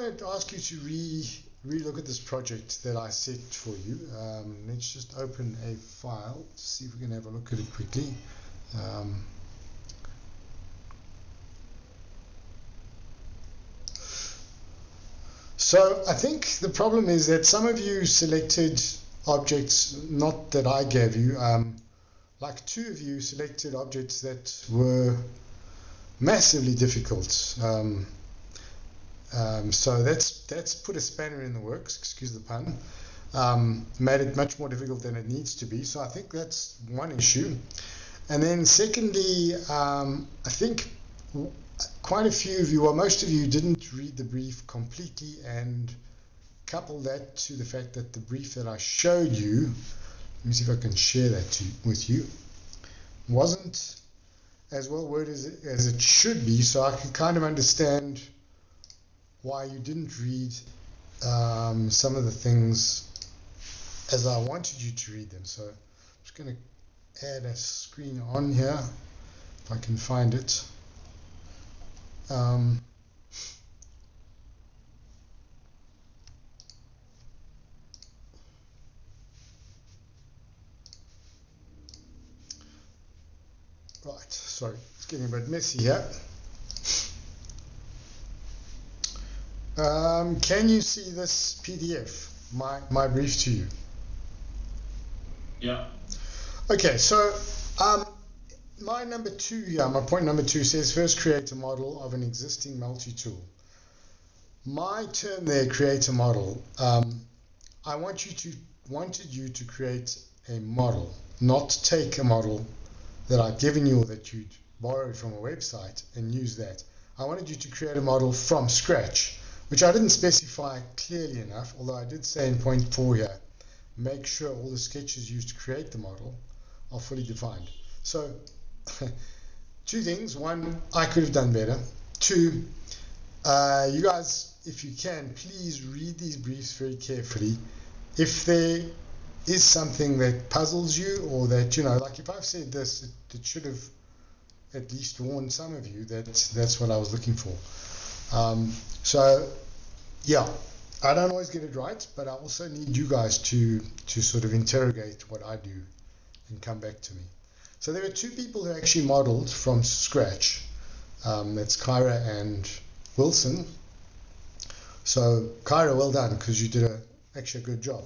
want to ask you to re-look at this project that I set for you. Let's just open a file to see if we can have a look at it quickly. So I think the problem is that some of you selected objects not that I gave you. Like 2 of you selected objects that were massively difficult. So that's put a spanner in the works, excuse the pun, made it much more difficult than it needs to be. So I think that's one issue. And then secondly, I think quite a few of you, well, most of you didn't read the brief completely, and couple that to the fact that the brief that I showed you, let me see if I can share that with you, wasn't as well worded as it should be, so I can kind of understand why you didn't read some of the things as I wanted you to read them. So I'm just going to add a screen on here, if I can find it. Right, sorry, it's getting a bit messy here. Can you see this PDF, my brief to you? Yeah. Okay, so my number 2 here, my point number 2 says first create a model of an existing multi-tool. My term there, create a model, I wanted you to create a model, not take a model that I've given you or that you'd borrowed from a website and use that. I wanted you to create a model from scratch, which I didn't specify clearly enough, although I did say in point 4 here, make sure all the sketches used to create the model are fully defined. So 2 things. 1, I could have done better. 2, you guys, if you can, please read these briefs very carefully. If there is something that puzzles you, or that, you know, like if I've said this, it should have at least warned some of you that that's what I was looking for. So yeah, I don't always get it right, but I also need you guys to sort of interrogate what I do and come back to me. So there were 2 people who actually modeled from scratch. That's Kyra and Wilson. So Kyra, well done, because you did actually a good job.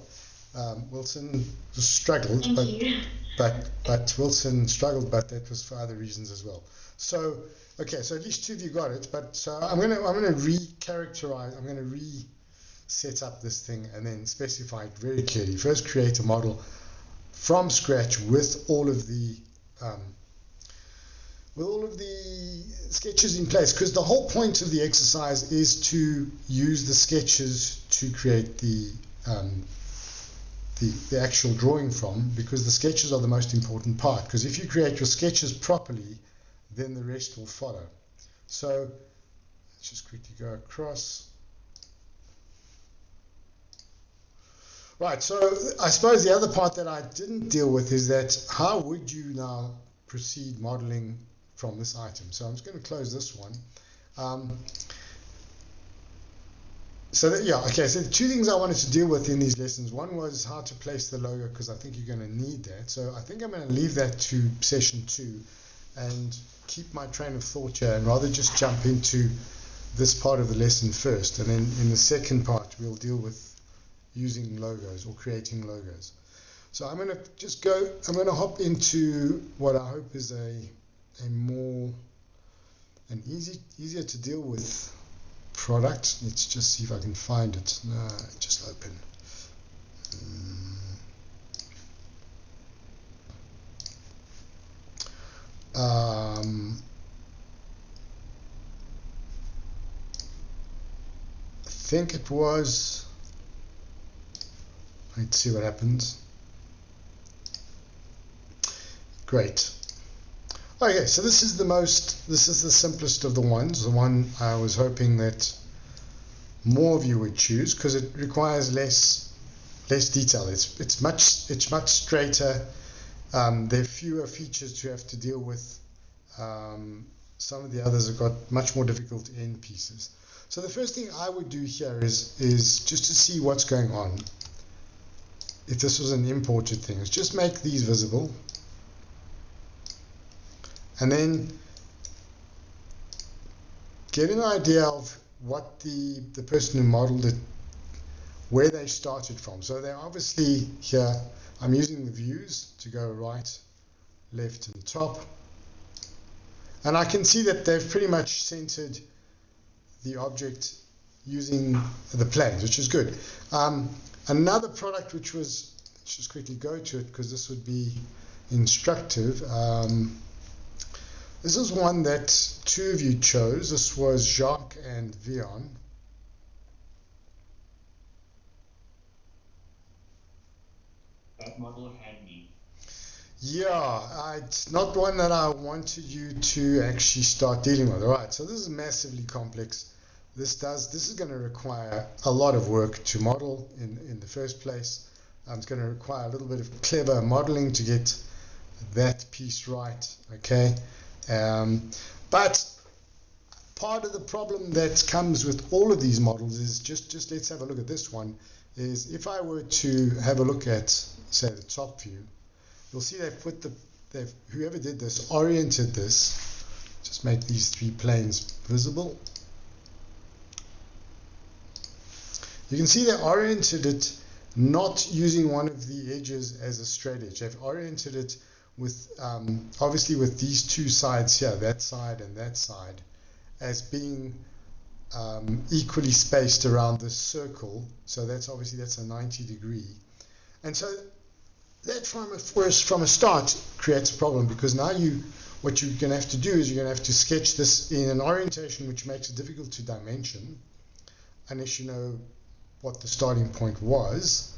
Wilson struggled, but Wilson struggled, but that was for other reasons as well. So okay, so at least 2 of you got it. But so I'm gonna re-characterize. I'm gonna re-set up this thing and then specify it very clearly. First, create a model from scratch with all of the sketches in place, because the whole point of the exercise is to use the sketches to create the actual drawing from, because the sketches are the most important part, because if you create your sketches properly, then the rest will follow. So let's just quickly go across. Right, so I suppose the other part that I didn't deal with is that how would you now proceed modeling from this item? So I'm just going to close this one. So the 2 things I wanted to deal with in these lessons. One was how to place the logo, because I think you're going to need that. So I think I'm going to leave that to session 2 and keep my train of thought here, and rather just jump into this part of the lesson first, and then in the second part we'll deal with using logos or creating logos. So I'm going to hop into what I hope is easier to deal with product. Let's just see if I can find it. Just open. I think it was. Let's see what happens. Great. Okay, so this is the simplest of the ones, the one I was hoping that more of you would choose, because it requires less detail. It's much straighter. There are fewer features you have to deal with. Some of the others have got much more difficult end pieces. So the first thing I would do here is just to see what's going on. If this was an imported thing, is just make these visible, and then get an idea of what the person who modeled it, where they started from. So they're obviously here. I'm using the views to go right, left, and top. And I can see that they've pretty much centered the object using the planes, which is good. Another product which was, let's just quickly go to it because this would be instructive. This is one that two of you chose. This was Jacques and Vion. That model had me. Yeah, it's not one that I wanted you to actually start dealing with. All right, so this is massively complex. This is going to require a lot of work to model in the first place. It's going to require a little bit of clever modeling to get that piece right. Okay, but part of the problem that comes with all of these models is just let's have a look at this one. Is if I were to have a look at, say, the top view, you'll see whoever did this oriented this. Just make these three planes visible. You can see they oriented it not using one of the edges as a straight edge. They've oriented it with obviously with these two sides here, that side and that side, as being equally spaced around this circle. So that's a 90 degree, and so that from a start creates a problem, because now what you're going to have to do is you're going to have to sketch this in an orientation which makes it difficult to dimension unless you know what the starting point was,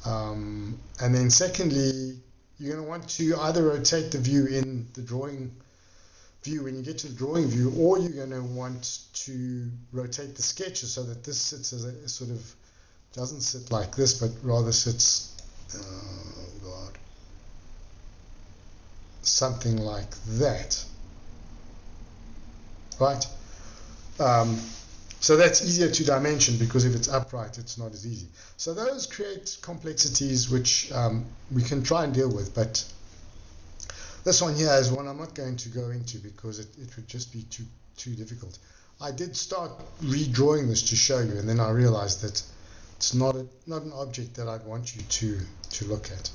and then secondly, you're going to want to either rotate the view in the drawing view when you get to the drawing view, or you're going to want to rotate the sketches so that this sits as a sort of, doesn't sit like this, but rather sits something like that, right? So that's easier to dimension, because if it's upright, it's not as easy. So those create complexities which we can try and deal with, but this one here is one I'm not going to go into because it would just be too difficult. I did start redrawing this to show you, and then I realized that it's not an object that I'd want you to look at.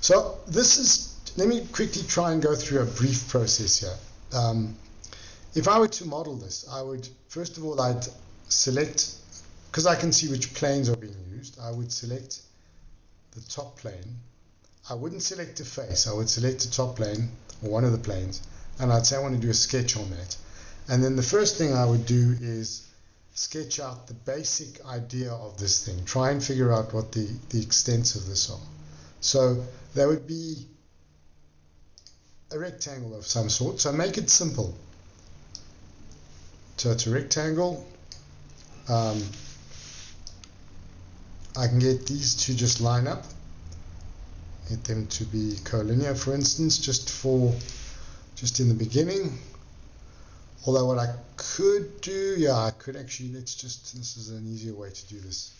So let me quickly try and go through a brief process here. If I were to model this, I would, first of all, I'd select, because I can see which planes are being used, I would select the top plane. I wouldn't select a face, I would select the top plane, or one of the planes, and I'd say I want to do a sketch on that. And then the first thing I would do is sketch out the basic idea of this thing, try and figure out what the extents of this are. So there would be a rectangle of some sort, so make it simple. So it's a rectangle. I can get these to just line up, get them to be collinear, for instance, just in the beginning. Although what I could do, I could actually, this is an easier way to do this.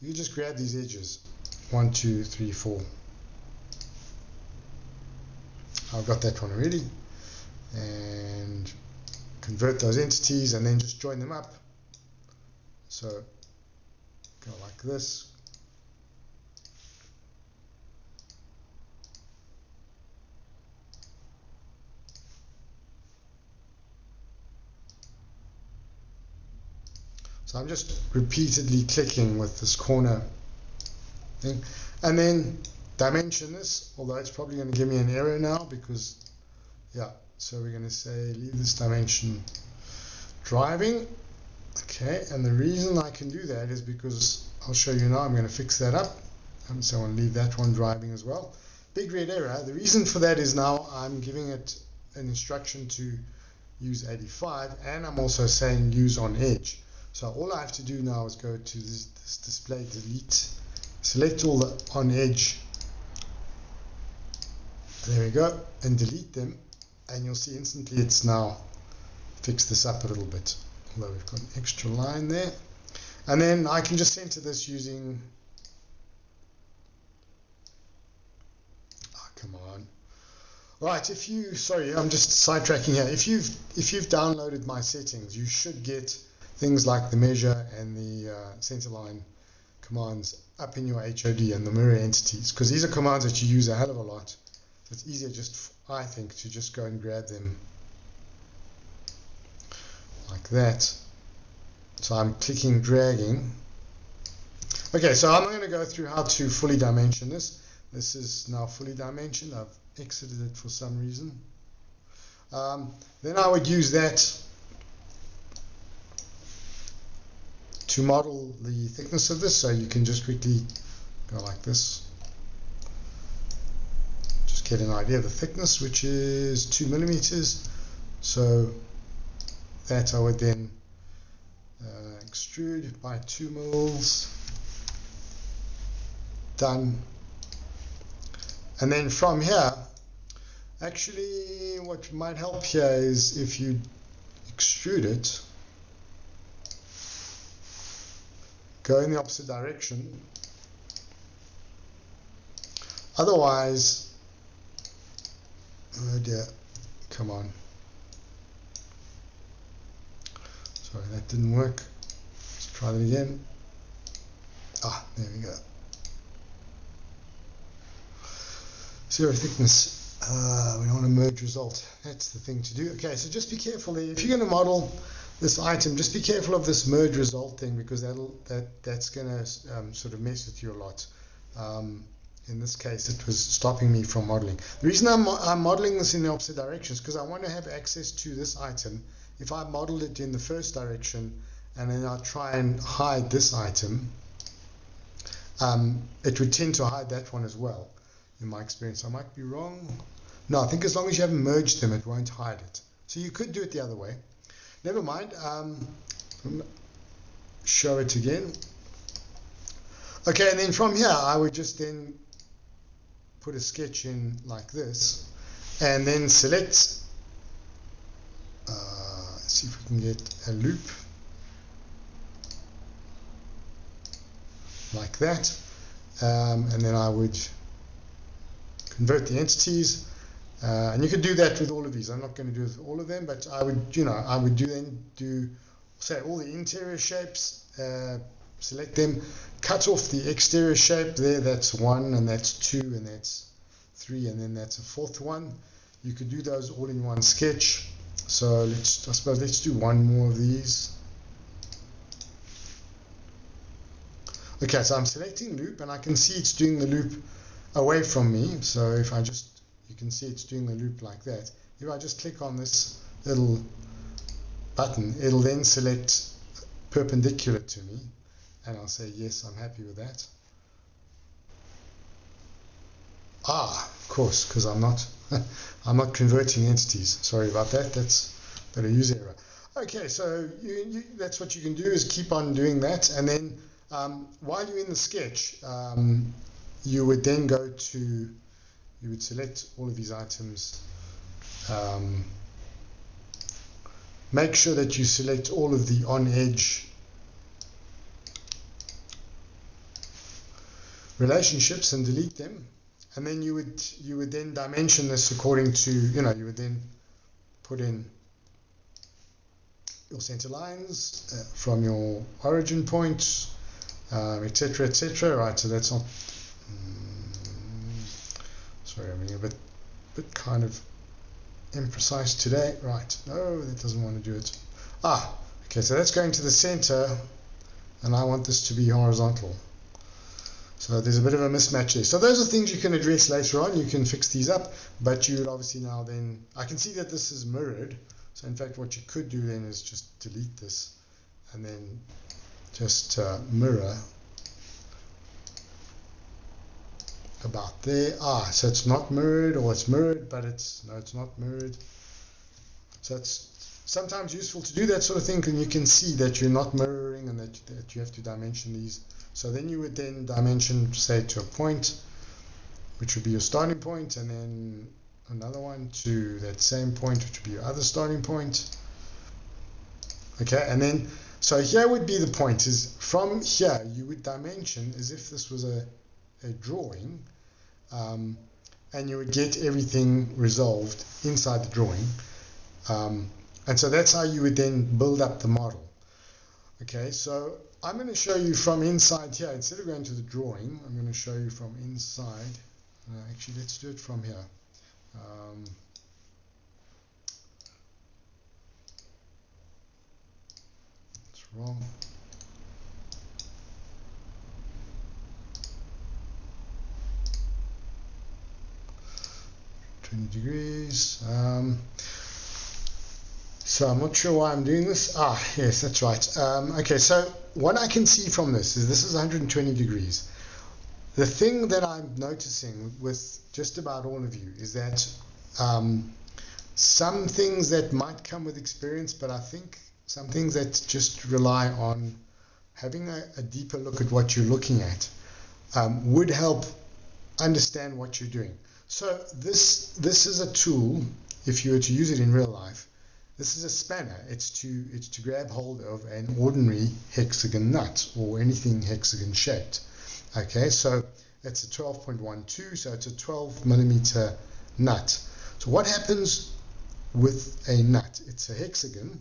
You just grab these edges, 1, 2, 3, 4. I've got that one already, and convert those entities and then just join them up. So go like this. So I'm just repeatedly clicking with this corner thing, and then dimension this, although it's probably going to give me an error now because, so we're going to say leave this dimension driving. Okay, and the reason I can do that is because I'll show you now. I'm going to fix that up, so I want to leave that one driving as well. Big red error. The reason for that is now I'm giving it an instruction to use 85, and I'm also saying use on edge. So all I have to do now is go to this display, delete, select all the on edge, there we go, and delete them, and you'll see instantly it's now fixed this up a little bit. although we've got an extra line there. And then I can just center this using, oh, come on. Right, sorry, I'm just sidetracking here. If you've downloaded my settings, you should get things like the measure and the centerline commands up in your HOD and the mirror entities, because these are commands that you use a hell of a lot. So it's easier just, I think, to just go and grab them like that. So I'm clicking, dragging. Okay, so I'm going to go through how to fully dimension this. This is now fully dimensioned. I've exited it for some reason. Then I would use that to model the thickness of this. So you can just quickly go like this. Just get an idea of the thickness, which is 2 millimeters. So that I would then extrude by 2 mils. Done. And then from here, actually what might help here is if you extrude it, go in the opposite direction. Otherwise, oh dear, come on. Sorry, that didn't work. Let's try that again. Ah, there we go. Zero thickness. We don't want to merge result. That's the thing to do. Okay, so just be careful there. If you're going to model this item, just be careful of this merge result thing, because that's going to sort of mess with you a lot. In this case, it was stopping me from modeling. The reason I'm modeling this in the opposite direction is because I want to have access to this item. If I modeled it in the first direction and then I try and hide this item, it would tend to hide that one as well. In my experience, I might be wrong. No, I think as long as you haven't merged them, it won't hide it. So you could do it the other way. Never mind. Show it again. Okay, and then from here, I would just then put a sketch in like this, and then select. Let's see if we can get a loop like that, and then I would convert the entities, and you could do that with all of these. I'm not going to do it with all of them, but I would, do say all the interior shapes, select them, cut off the exterior shape there. That's 1, and that's 2, and that's 3, and then that's a 4th one. You could do those all in one sketch. So let's do one more of these. Okay, so I'm selecting loop, and I can see it's doing the loop away from me. So if I just, you can see it's doing the loop like that. If I just click on this little button, it'll then select perpendicular to me, and I'll say yes, I'm happy with that. Of course, because I'm not converting entities. Sorry about that. That's a user error. Okay, so that's what you can do, is keep on doing that, and then while you're in the sketch, you would then you would select all of these items. Make sure that you select all of the on-edge relationships and delete them. And then you would then dimension this according to, you would then put in your center lines from your origin point, etc., etc. Right, so that's not. Sorry, I'm being a bit kind of imprecise today. Right, no, that doesn't want to do it. Okay, so that's going to the center, and I want this to be horizontal. So there's a bit of a mismatch there. So those are things you can address later on. You can fix these up, but you would obviously now then, I can see that this is mirrored. So in fact, what you could do then is just delete this, and then just mirror about there. So it's not mirrored, or it's mirrored, but it's not mirrored. So it's sometimes useful to do that sort of thing, and you can see that you're not mirroring, and that you have to dimension these. So then you would then dimension, say, to a point, which would be your starting point, and then another one to that same point, which would be your other starting point. Okay, and then so here would be the point, is from here you would dimension as if this was a drawing, and you would get everything resolved inside the drawing, and so that's how you would then build up the model. Okay, so I'm going to show you from inside here. Instead of going to the drawing, I'm going to show you from inside. Actually, let's do it from here. It's wrong. $20. So I'm not sure why I'm doing this. Ah, yes, that's right. Okay, so what I can see from this is 120 degrees. The thing that I'm noticing with just about all of you is that some things that might come with experience, but I think some things that just rely on having a deeper look at what you're looking at would help understand what you're doing. So this is a tool, if you were to use it in real life. This is a spanner. It's to grab hold of an ordinary hexagon nut or anything hexagon shaped. Okay, so it's a 12.12, so it's a 12 millimeter nut. So what happens with a nut? It's a hexagon.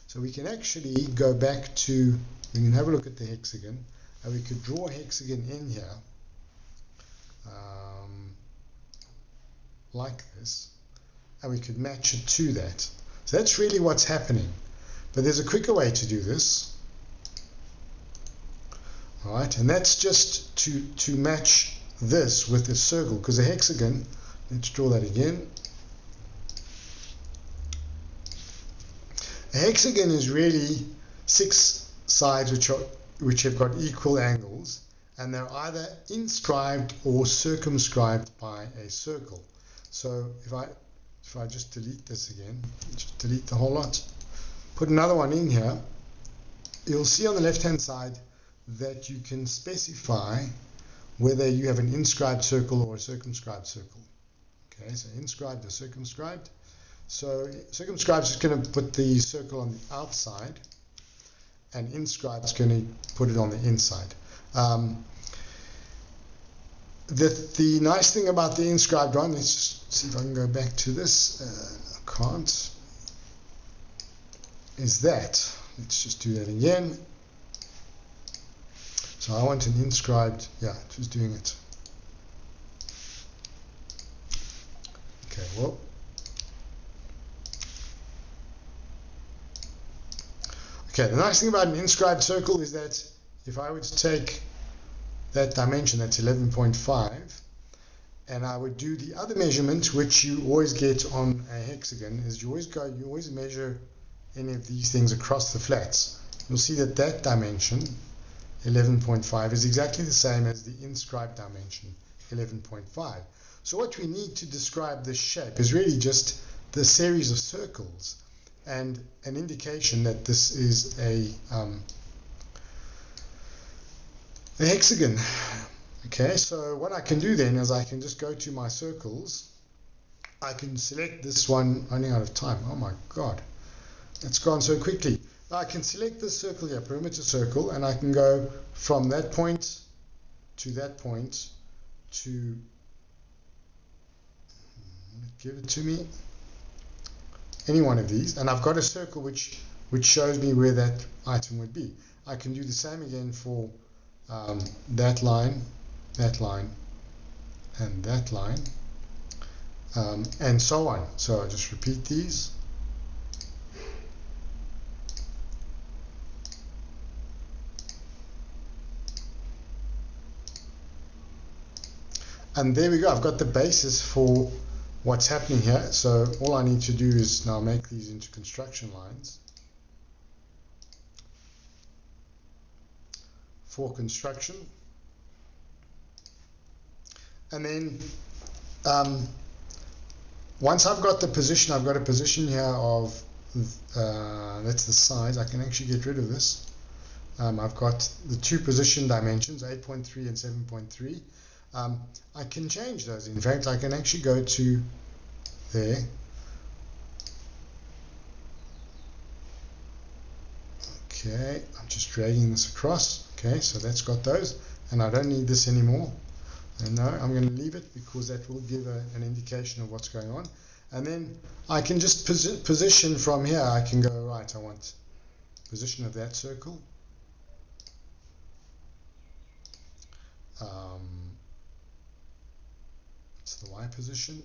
So we can actually go back to, we can have a look at the hexagon, and we could draw a hexagon in here, like this, and we could match it to that. So that's really what's happening. But there's a quicker way to do this. All right, and that's just to match this with a circle, because a hexagon, let's draw that again. A hexagon is really 6 sides which have got equal angles, and they're either inscribed or circumscribed by a circle. So if I just delete this again, just delete the whole lot, put another one in here, you'll see on the left hand side that you can specify whether you have an inscribed circle or a circumscribed circle. Okay, so inscribed or circumscribed. So circumscribed is going to put the circle on the outside, and inscribed is going to put it on the inside. The nice thing about the inscribed one, let's just see if I can go back to this. I can't. Is that, let's just do that again. So I want an inscribed, yeah, it was doing it. Okay, well. Okay, the nice thing about an inscribed circle is that if I were to take that dimension, that's 11.5, and I would do the other measurement, which you always get on a hexagon, is you always measure any of these things across the flats. You'll see that that dimension, 11.5, is exactly the same as the inscribed dimension, 11.5. So what we need to describe this shape is really just the series of circles and an indication that this is a hexagon. Okay, so what I can do then is I can just go to my circles. I can select this one, running out of time. Oh my God, it's gone so quickly. I can select this circle here, perimeter circle, and I can go from that point to that point to, give it to me, any one of these, and I've got a circle which shows me where that item would be. I can do the same again for that line, and that line, and so on. So I just repeat these. And there we go, I've got the basis for what's happening here. So all I need to do is now make these into construction lines. For construction. And then once I've got the position, I've got a position here of, that's the size. I can actually get rid of this. I've got the two position dimensions, 8.3 and 7.3. I can change those. In fact, I can actually go to there, Okay, I'm just dragging this across. Okay, so that's got those, and I don't need this anymore. And no, I'm going to leave it because that will give an indication of what's going on. And then I can just position from here. I can go, right, I want position of that circle. It's the Y position.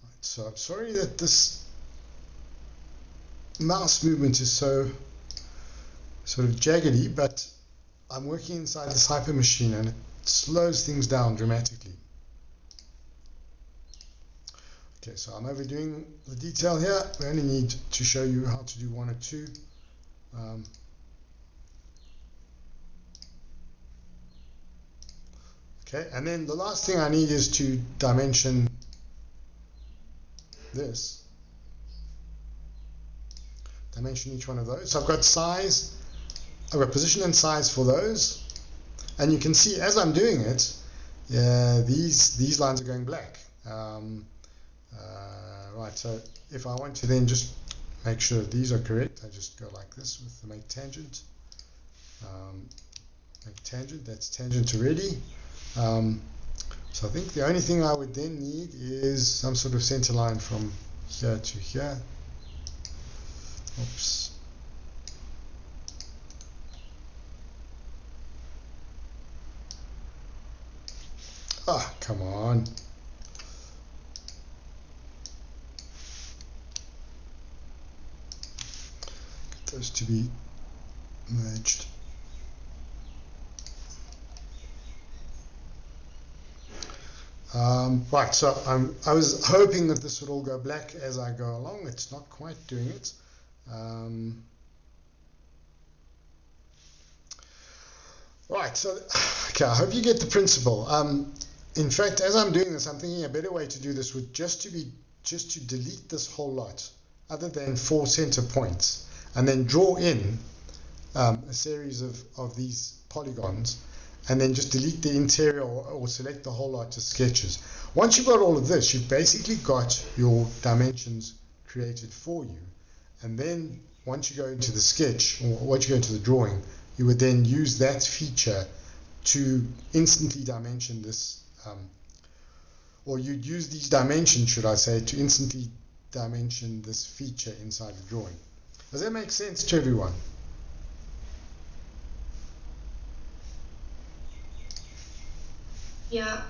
Right, so I'm sorry that this mouse movement is so sort of jaggedy, but I'm working inside this hyper machine and it slows things down dramatically. Okay, so I'm overdoing the detail here. We only need to show you how to do one or two. Okay, and then the last thing I need is to dimension this. Dimension each one of those. So I've got size, I've got position and size for those. And you can see as I'm doing it, these lines are going black. Right, so if I want to then just make sure that these are correct, I just go like this with the make tangent. Make tangent, that's tangent already. So I think the only thing I would then need is some sort of center line from here to here. Oops. Ah, come on. Get those to be merged. Right, so I was hoping that this would all go black as I go along. It's not quite doing it. Right, so okay, I hope you get the principle. In fact, as I'm doing this, I'm thinking a better way to do this would just to delete this whole lot, other than 4 center points, and then draw in a series of these polygons, and then just delete the interior or select the whole lot as sketches. Once you've got all of this, you've basically got your dimensions created for you. And then once you go into the sketch, or once you go into the drawing, you would then use that feature to instantly dimension this, or you'd use these dimensions, should I say, to instantly dimension this feature inside the drawing. Does that make sense to everyone? Yeah.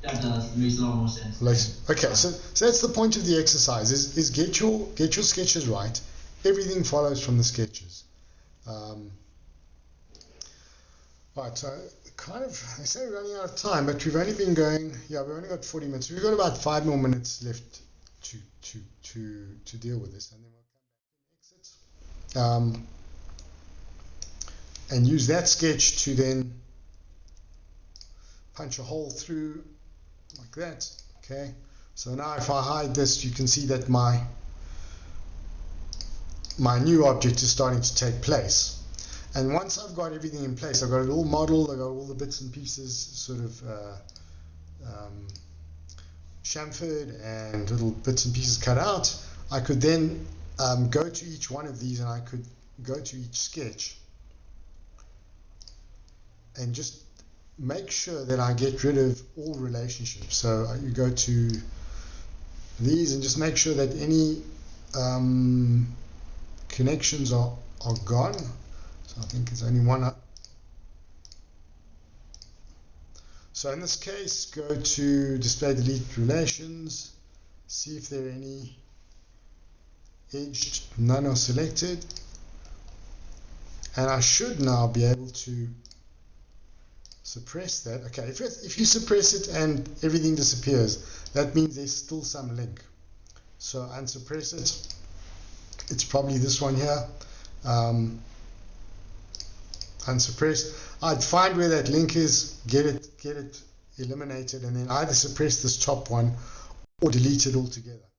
That does. It makes a lot more sense. Okay, so that's the point of the exercise, is get your sketches right. Everything follows from the sketches. Right, so kind of, I say we're running out of time, but we've only been going, we've only got 40 minutes. We've got about 5 more minutes left to deal with this, and then we'll come back and exit. And use that sketch to then punch a hole through like that. Okay, so now if I hide this, you can see that my new object is starting to take place. And once I've got everything in place, I've got it all modeled, I've got all the bits and pieces sort of chamfered and little bits and pieces cut out, I could then go to each one of these, and I could go to each sketch and just make sure that I get rid of all relationships. So you go to these and just make sure that any connections are gone. So I think it's only one up. So in this case, go to display delete relations, see if there are any edged, none are selected, and I should now be able to suppress that. Okay, if you suppress it and everything disappears, that means there's still some link. So unsuppress it. It's probably this one here. Unsuppressed. I'd find where that link is, get it eliminated, and then either suppress this top one or delete it altogether.